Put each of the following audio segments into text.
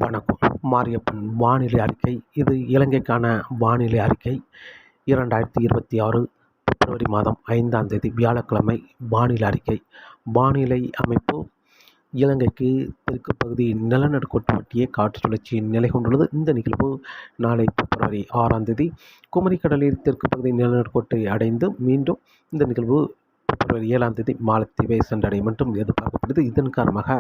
வணக்கம். மாரியப்பன் வானிலை அறிக்கை. இது இலங்கைக்கான வானிலை அறிக்கை. 2026 பிப்ரவரி மாதம் 5ஆம் தேதி வியாழக்கிழமை வானிலை அறிக்கை. வானிலை அமைப்பு: இலங்கைக்கு தெற்கு பகுதி நிலநடுக்கோட்டு ஒட்டிய காற்று சுழற்சி நிலை கொண்டுள்ளது. இந்த நிகழ்வு நாளை பிப்ரவரி 6ஆம் தேதி குமரிக்கடலில் தெற்கு பகுதி நிலநடுக்கோட்டை அடைந்து மீண்டும் இந்த நிகழ்வு பிப்ரவரி 7ஆம் தேதி மாலத்தீவை சென்றடையும் என்றும் எதிர்பார்க்கப்படுகிறது. இதன் காரணமாக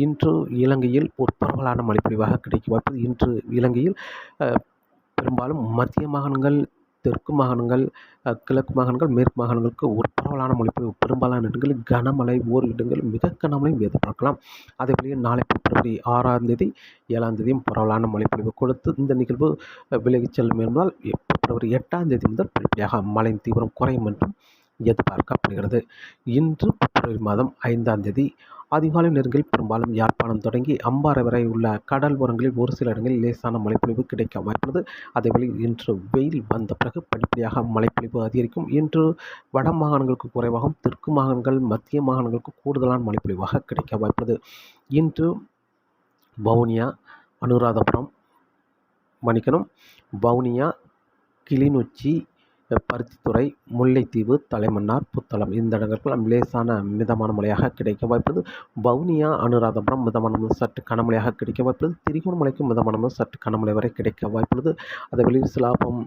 இன்று இலங்கையில் ஒரு பரவலான மழைப்பொழிவாக கிடைக்க வாய்ப்பது. இன்று இலங்கையில் பெரும்பாலும் மத்திய மாகாணங்கள், தெற்கு மாகாணங்கள், கிழக்கு மாகாணங்கள், மேற்கு மாகாணங்களுக்கு ஒரு பரவலான மழைப்பொழிவு, பெரும்பாலான இடங்களில் கனமழை, ஓர் இடங்களில் மிக கனமழையும் எதிர்பார்க்கலாம். அதேபோல நாளை பிப்ரவரி 6ஆம் தேதி 7ஆம் தேதியும் பரவலான மழைப்பொழிவு கொடுத்து இந்த நிகழ்வு விலகிச் செல்லும் என்பதால் பிப்ரவரி 8ஆம் தேதி முதல் படிப்படியாக மழையின் தீவிரம் குறையும் என்றும் எதிர்பார்க்கப்படுகிறது. இன்று பிப்ரவரி மாதம் 5ஆம் தேதி அதிகாலை நேரங்களில் பெரும்பாலும் யாழ்ப்பாணம் தொடங்கி அம்பாறை வரை உள்ள கடல் ஓரங்களில் ஒரு சில இடங்களில் லேசான மழைப்பொழிவு கிடைக்க வாய்ப்புள்ளது. அதேபோல இன்று வெயில் வந்த பிறகு படிப்படியாக மழைப்பொழிவு அதிகரிக்கும். இன்று வட மாகாணங்களுக்கு குறைவாகவும், தெற்கு மாகாணங்கள், மத்திய மாகாணங்களுக்கு கூடுதலான மழைப்பொழிவாக கிடைக்க வாய்ப்புள்ளது. இன்று வவுனியா, அனுராதபுரம், வவுனியா, கிளிநொச்சி, பருத்தித்துறை, முல்லைத்தீவு, தலைமன்னார், புத்தளம் இந்த இடங்களுக்கெல்லாம் லேசான மிதமான மழையாக கிடைக்க வாய்ப்புள்ளது. வவுனியா, அனுராதபுரம் மிதமான முதல் சற்று கனமழையாக கிடைக்க வாய்ப்புள்ளது. திருகோணமலைக்கு மிதமான முதல் சற்று கனமழை வரை கிடைக்க வாய்ப்புள்ளது. அதேபோல சிலாபம்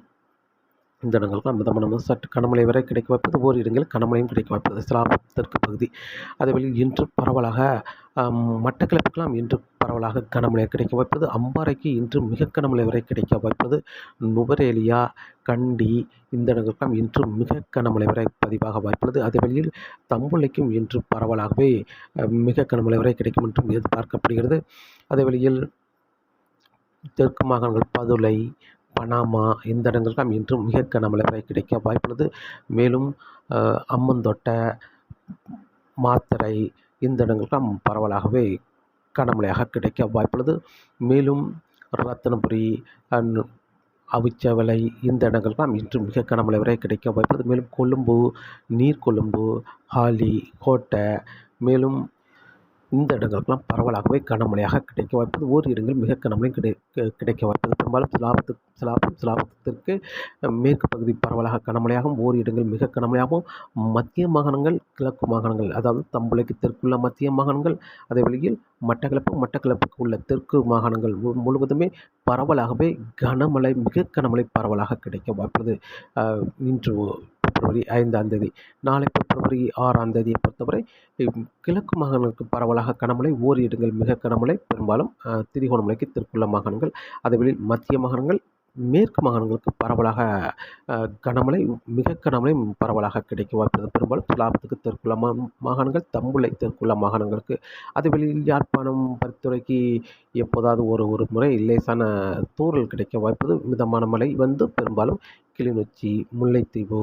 இந்த இடங்களுக்கெல்லாம் மிதமான முதல் சற்று கனமழை வரை கிடைக்க வாய்ப்புள்ளது. ஓர் இடங்களில் கனமழையும் கிடைக்க வாய்ப்புள்ளது சிலாபம் தெற்கு பகுதி. அதேபோல இன்று பரவலாக மட்டக்களப்புக்கெல்லாம் இன்று பரவலாக கனமழை கிடைக்க வாய்ப்புள்ளது. அம்பாறைக்கு இன்று மிக கனமழை வரை கிடைக்க வாய்ப்புள்ளது. நுவரேலியா, கண்டி இந்த இடங்களுக்கெல்லாம் இன்று மிக கனமழை வரை பதிவாக வாய்ப்புள்ளது. அதேவேளையில் தம்புள்ளைக்கும் இன்று பரவலாகவே மிக கனமழை வரை கிடைக்கும் என்றும் எதிர்பார்க்கப்படுகிறது. அதேவேளையில் தெற்கு மாகாணங்கள் பதுளை, பனாமா இந்த இடங்களுக்கெல்லாம் இன்று மிக கனமழை வரை கிடைக்க வாய்ப்புள்ளது. மேலும் அம்மந்தோட்டை, மாத்தறை இந்த இடங்களுக்கெல்லாம் பரவலாகவே கனமழையாக கிடைக்க வாய்ப்புள்ளது. மேலும் ரத்தினபுரி, அவிச்சவலை இந்த இடங்களுக்கெல்லாம் இன்று மிக கனமழை வரை கிடைக்க வாய்ப்புள்ளது. மேலும் கொழும்பு, நீர்கொழும்பு, ஹாலி, கோட்டை மேலும் இந்த இடங்களுக்கெல்லாம் பரவலாகவே கனமழையாக கிடைக்க வாய்ப்புள்ளது. ஓர் இடங்களில் மிக கனமழை கிடைக்க வாய்ப்புள்ளது. பெரும்பாலும் சிலாபத்திற்கு மேற்கு பகுதி பரவலாக கனமழையாகவும், ஓர் இடங்கள் மிக கனமழையாகவும், மத்திய மாகாணங்கள், கிழக்கு மாகாணங்கள் அதாவது தம்புளைக்கு தெற்குள்ள மத்திய மாகாணங்கள், அதே வழியில் மட்டக்களப்புக்கு உள்ள தெற்கு மாகாணங்கள் முழுவதுமே பரவலாகவே கனமழை, மிக கனமழை பரவலாக கிடைக்க வாய்ப்புள்ளது. இன்று பிப்ரவரி 5ஆம் தேதி. நாளை பிப்ரவரி 6ஆம் தேதியை பொறுத்தவரை கிழக்கு மாகாணங்களுக்கு பரவலாக கனமழை, ஓர் இடங்கள் மிக கனமழை, பெரும்பாலும் திருகோணமலைக்கு தெற்குள்ள மாகாணங்கள், அதேவேளை மத்திய மாகாணங்கள், மேற்கு மாகாணங்களுக்கு பரவலாக கனமழை, மிக கனமழை பரவலாக கிடைக்க வாய்ப்புள்ளது. பெரும்பாலும் சிலாபத்துக்கு தெற்குள்ள மாகாணங்கள், தம்புள்ளை தெற்குள்ள மாகாணங்களுக்கு, அதேவேளையில் யாழ்ப்பாணம், பருத்தித்துறைக்கு எப்போதாவது ஒரு முறை லேசான தூறல் கிடைக்க வாய்ப்புள்ளது. மிதமான மழை வந்து பெரும்பாலும் கிளிநொச்சி, முல்லைத்தீவு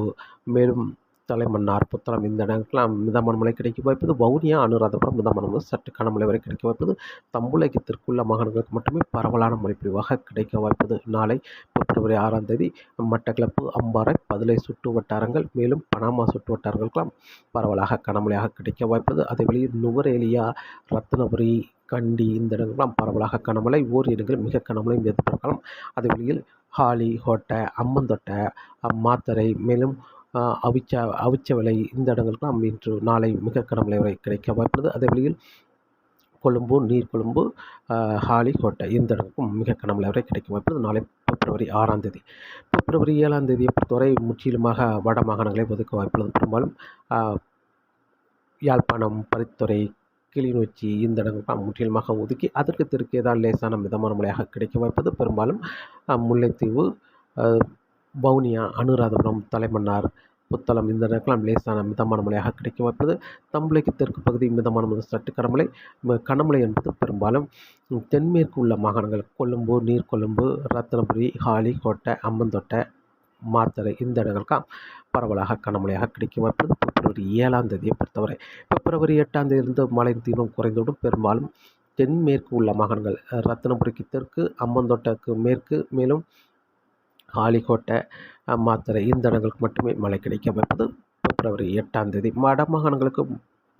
மேலும் தலைமன்னார், புத்தளம் இந்த இடங்களுக்கெல்லாம் மிதமான மழை கிடைக்க வாய்ப்புள்ளது. வவுனியா, அனுராதபுரம் மிதமான முதல் சற்று கனமழை வரை கிடைக்க வாய்ப்புள்ளது. தம்புளைக்கு தெற்குள்ள மாகாணங்களுக்கு மட்டுமே பரவலான மழைப்பொழிவாக கிடைக்க வாய்ப்புள்ளது. நாளை பிப்ரவரி 6ஆம் தேதி மட்டக்களப்பு, அம்பாறை, பதுளை சுற்று வட்டாரங்கள் மேலும் பனாமா சுற்று வட்டாரங்களுக்கெல்லாம் பரவலாக கனமழையாக கிடைக்க வாய்ப்புள்ளது. அதேவேளை நுவரேலியா, ரத்தினபுரி, கண்டி இந்த இடங்கள்லாம் பரவலாக கனமழை, ஓர் இடங்களில் மிக கனமழையும் எதிர்பார்க்கலாம். அதேவேளையில் ஹாலி, கோட்டை, அம்மந்தோட்டை, மாத்தறை மேலும் அவிச்சவலை இந்த இடங்களுக்கெல்லாம் இன்று நாளை மிக கனமழை வரை கிடைக்க வாய்ப்புள்ளது. அதேவேளையில் கொழும்பு, நீர்கொழும்பு, ஹாலி, கோட்டை இந்த இடங்களுக்கும் மிக கனமழை வரை கிடைக்க வாய்ப்புள்ளது. நாளை பிப்ரவரி 6ஆம் தேதி. பிப்ரவரி 7ஆம் தேதியை பொறுத்தவரை முற்றிலுமாக வட மாகாணங்களை ஒதுக்க வாய்ப்புள்ளது. பெரும்பாலும் யாழ்ப்பாணம், பருத்தித்துறை, கிளிநொச்சி இந்த இடங்களுக்கெல்லாம் முற்றிலுமாக ஒதுக்கி அதற்கு தெற்கே தான் லேசான மிதமான மழையாக கிடைக்க வாய்ப்பது. பெரும்பாலும் முல்லைத்தீவு, வவுனியா, அனுராதபுரம், தலைமன்னார், புத்தளம் இந்த இடங்களுக்கெல்லாம் லேசான மிதமான மழையாக கிடைக்க வாய்ப்பது. தம்புளைக்கு தெற்கு பகுதி மிதமான முதல் சற்று கனமழை. கனமழை என்பது பெரும்பாலும் தென்மேற்கு உள்ள மாகாணங்கள் கொழும்பு, நீர்கொழும்பு, ரத்தினபுரி, ஹாலி, கோட்டை, அம்மந்தோட்டை, மாத்தறை இந்த இடங்களுக்கெல்லாம் பரவலாக கனமழையாக கிடைக்க வாய்ப்புள்ளது. பிப்ரவரி 7ஆம் தேதியை பொறுத்தவரை. பிப்ரவரி 8ஆம் தேதியிலிருந்து மழை தீவிரம் குறைந்துவிடும். பெரும்பாலும் தென்மேற்கு உள்ள மாகாணங்கள் ரத்தினபுரிக்கு தெற்கு, அம்மந்தோட்டைக்கு மேற்கு மேலும் ஆலிகோட்டை, மாத்தறை இந்த இடங்களுக்கு மட்டுமே மழை கிடைக்க வாய்ப்பது. பிப்ரவரி 8ஆம் தேதி. வட மாகாணங்களுக்கு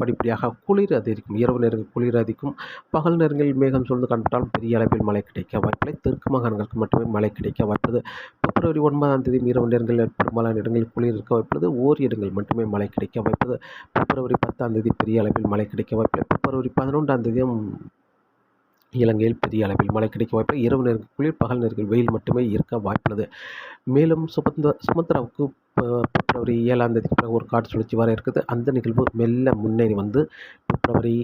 படிப்படியாக குளிர் அதிகரிக்கும். இரவு நேரங்களில் குளிர் அதிகம். பகல் நேரங்களில் மேகம் சூழ்ந்து காணப்பட்டாலும் பெரிய அளவில் மழை கிடைக்க வாய்ப்பில்லை. தெற்கு மாகாணங்களுக்கு மட்டுமே மழை கிடைக்க வாய்ப்புள்ளது. பிப்ரவரி 9ஆம் தேதி இரவு நேரங்களில் பெரும்பாலான இடங்களில் குளிர் இருக்க வாய்ப்புள்ளது. ஓர் இடங்கள் மட்டுமே மழை கிடைக்க வாய்ப்புள்ளது. பிப்ரவரி 10ஆம் தேதி பெரிய அளவில் மழை கிடைக்க வாய்ப்பில்லை. பிப்ரவரி 11ஆம் தேதியும் இலங்கையில் பெரிய அளவில் மழை கிடைக்க வாய்ப்பு. இரவு நேரங்கள் குளிர், பகல் நேரங்கள் வெயில் மட்டுமே இருக்க வாய்ப்புள்ளது. மேலும் சுமத்ராவுக்கு பிப்ரவரி 7ஆம் தேதிக்கு பிறகு ஒரு காற்று சுழற்சி வர இருக்குது. அந்த நிகழ்வு மெல்ல முன்னேறி வந்து பிப்ரவரி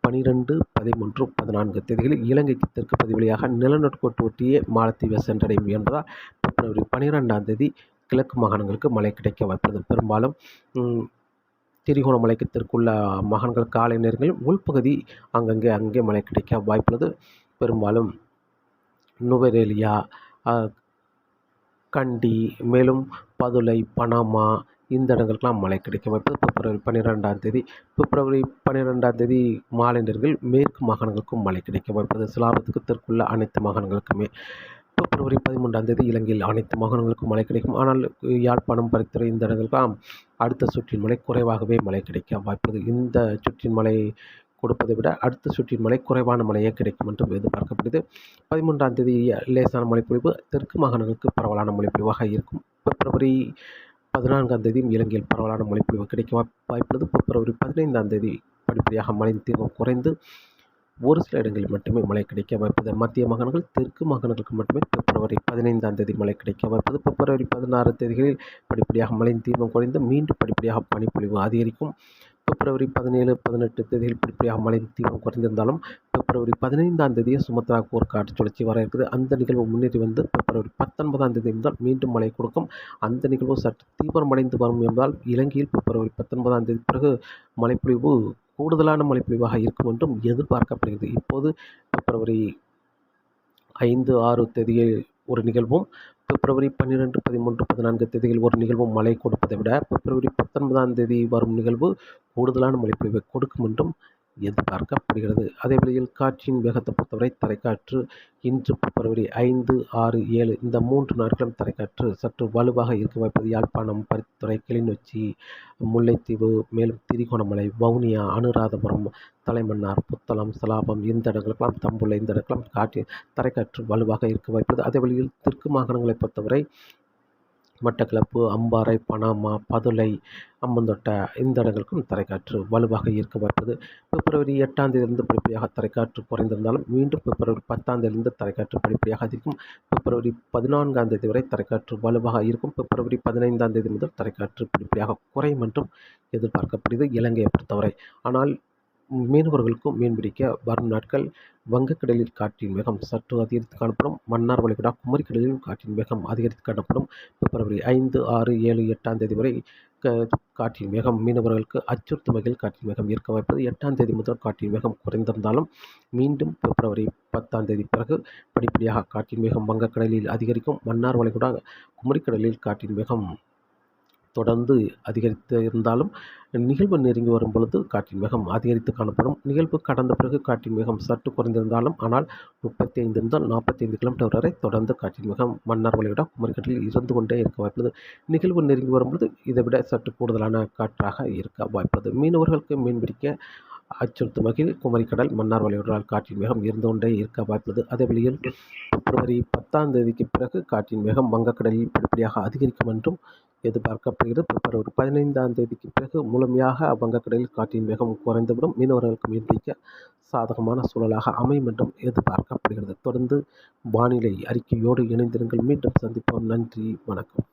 12, 13, 14 தேதிகளில் இலங்கைக்கு தெற்கு பகுதி வழியாக நிலநடுக்கோட்டு ஒட்டிய மாலத்தீவை சென்றடையும் என்பதால் பிப்ரவரி 12ஆம் தேதி கிழக்கு மாகாணங்களுக்கு மழை கிடைக்க வாய்ப்புள்ளது. பெரும்பாலும் திரிகோணமலைக்கு தெற்குள்ள மாகாணங்கள் காலை நேரங்களில் உள்பகுதி அங்கே மழை கிடைக்க வாய்ப்புள்ளது. பெரும்பாலும் நுவரெலியா, கண்டி, மேலும் பதுளை, பனாமா இந்த இடங்களுக்கெல்லாம் மழை கிடைக்க வாய்ப்புள்ளது. பிப்ரவரி 12ஆம் தேதி பிப்ரவரி 12ஆம் தேதி மாலை நேரங்களில் மேற்கு மாகாணங்களுக்கும் மழை கிடைக்க வாய்ப்புள்ளது. சிலாபத்துக்கு தெற்குள்ள அனைத்து மாகாணங்களுக்குமே. பிப்ரவரி 13ஆம் தேதி இலங்கையில் அனைத்து மாகாணங்களுக்கும் மழை கிடைக்கும். ஆனால் யாழ்ப்பாணம், பருத்தித்துறை இந்த இடங்களுக்கெல்லாம் அடுத்த சுற்றின் மழை குறைவாகவே மழை கிடைக்க வாய்ப்புள்ளது. இந்த சுற்றின் மழை கொடுப்பதை விட அடுத்த சுற்றின் மழை குறைவான மழையே கிடைக்கும் என்றும் எதிர்பார்க்கப்படுது. 13ஆம் தேதி லேசான மழைப்பொழிவு தெற்கு மாகாணங்களுக்கு பரவலான மழைப்பொழிவாக இருக்கும். பிப்ரவரி 14ஆம் தேதியும் இலங்கையில் பரவலான மழைப்பொழிவு கிடைக்க வாய்ப்புள்ளது. பிப்ரவரி 15ஆம் தேதி படிப்படியாக மழையின் தீவிரம் குறைந்து ஒரு சில இடங்களில் மட்டுமே மழை கிடைக்க வாய்ப்புள்ளது. மத்திய மாகாணங்கள், தெற்கு மாகாணங்களுக்கு மட்டுமே பிப்ரவரி 15ஆம் தேதி மழை கிடைக்க வாய்ப்புள்ளது. பிப்ரவரி 16 தேதிகளில் படிப்படியாக மழையின் தீவிரம் குறைந்து மீண்டும் படிப்படியாக பனிப்பொழிவு அதிகரிக்கும். பிப்ரவரி 17, 18 தேதியில் படிப்படியாக மழையின் தீவிரம் குறைந்திருந்தாலும் பிப்ரவரி 15ஆம் தேதியே சுமத்ராவுக்கு ஒரு காற்று சுழற்சி வர இருக்குது. அந்த நிகழ்வு முன்னேறி வந்து பிப்ரவரி 19ஆம் தேதி முதல் மீண்டும் மழை கொடுக்கும். அந்த நிகழ்வு சற்று தீவிரமடைந்து வரும் என்பதால் இலங்கையில் பிப்ரவரி 19ஆம் தேதி பிறகு மழைப்பொழிவு கூடுதலான மழைப்பொழிவாக இருக்கும் என்றும் எதிர்பார்க்கப்படுகிறது. இப்போது பிப்ரவரி 5, 6 தேதியில் ஒரு நிகழ்வும், பிப்ரவரி 12, 13, 14 தேதியில் ஒரு நிகழ்வும் மழை கொடுப்பதை விட பிப்ரவரி 19ஆம் தேதி வரும் நிகழ்வு கூடுதலான மழைப்பொழிவை கொடுக்கும் என்றும் எதிர்பார்க்கப்படுகிறது. அதேவேளையில் காற்றின் வேகத்தை பொறுத்தவரை தரைக்காற்று இன்று பிப்ரவரி 5, 6, 7 இந்த 3 நாட்களும் தரைக்காற்று சற்று வலுவாக இருக்க வாய்ப்பது. யாழ்ப்பாணம், பருத்தித்துறை, கிளிநொச்சி, முல்லைத்தீவு, மேலும் திரிகோணமலை, வவுனியா, அனுராதபுரம், தலைமன்னார், புத்தளம், சிலாபம் இந்த இடங்களுக்கெல்லாம், தம்புள்ளை இந்த இடங்களுக்கெல்லாம் தரைக்காற்று வலுவாக இருக்க வாய்ப்பது. அதேவேளையில் தெற்கு மாகாணங்களை பொறுத்தவரை மட்டக்களப்பு, அம்பாறை, பனாமா, பதுளை, அம்பந்தோட்டை இந்த இடங்களுக்கும் தரைக்காற்று வலுவாக இருக்க வாய்ப்பது. பிப்ரவரி 8ஆம் தேதியிலிருந்து படிப்படியாக தரைக்காற்று குறைந்திருந்தாலும் மீண்டும் பிப்ரவரி 10ஆம் தேதியிலிருந்து தரைக்காற்று படிப்படியாக அதிகம். பிப்ரவரி 14ஆம் தேதி வரை தரைக்காற்று வலுவாக இருக்கும். பிப்ரவரி 15ஆம் தேதி முதல் தரைக்காற்று படிப்படியாக குறையும் என்றும் எதிர்பார்க்கப்படுகிறது இலங்கையை பொறுத்தவரை. ஆனால் மீனவர்களுக்கும் மீன்பிடிக்க வரும் நாட்கள் வங்கக்கடலில் காற்றின் வேகம் சற்று அதிகரித்து காணப்படும். மன்னார் வளைகுடா, குமரிக்கடலிலும் காற்றின் வேகம் அதிகரித்து காணப்படும். பிப்ரவரி 5, 6, 7, 8ஆம் தேதி வரை காற்றின் வேகம் மீனவர்களுக்கு அச்சுறுத்தும் வகையில் காற்றின் வேகம் இருக்க வாய்ப்பது. 8ஆம் தேதி முதல் காற்றின் வேகம் குறைந்திருந்தாலும் மீண்டும் பிப்ரவரி 10ஆம் தேதி பிறகு படிப்படியாக காற்றின் வேகம் வங்கக்கடலில் அதிகரிக்கும். மன்னார் வளைகுடா, குமரிக்கடலில் காற்றின் வேகம் தொடர்ந்து அதிகரித்து இருந்தாலும் நிகழ்வு நெருங்கி வரும் பொழுது காற்றின் வேகம் அதிகரித்து காணப்படும். நிகழ்வு கடந்த பிறகு காற்றின் வேகம் சற்று குறைந்திருந்தாலும் ஆனால் 35 முதல் 45 கிலோமீட்டர் வரை தொடர்ந்து காற்றின் வேகம் மன்னார் வளைகுடா, குமரிக்கடலில் இருந்து கொண்டே இருக்க வாய்ப்புள்ளது. நிகழ்வு நெருங்கி வரும்பொழுது இதை விட சற்று கூடுதலான காற்றாக இருக்க வாய்ப்புள்ளது. மீனவர்களுக்கு மீன்பிடிக்க அச்சுறுத்தும் வகையில் குமரிக்கடல், மன்னார் வளைகுடாவில் காற்றின் வேகம் இருந்து கொண்டே இருக்க வாய்ப்புள்ளது. அதே வழியில் பிப்ரவரி 10ஆம் தேதிக்கு பிறகு காற்றின் வேகம் வங்கக்கடலில் படிப்படியாக அதிகரிக்கும் என்றும் எதிர்பார்க்கப்படுகிறது. பிப்ரவரி 15ஆம் தேதிக்கு பிறகு முழுமையாக வங்கக்கடலில் காற்றின் வேகம் குறைந்துவிடும். மீனவர்களுக்கு மீன்பிடிக்க சாதகமான சூழலாக அமையும் என்றும் எதிர்பார்க்கப்படுகிறது. தொடர்ந்து வானிலை அறிக்கையோடு இணைந்திருங்கள். மீண்டும் சந்திப்போம். நன்றி, வணக்கம்.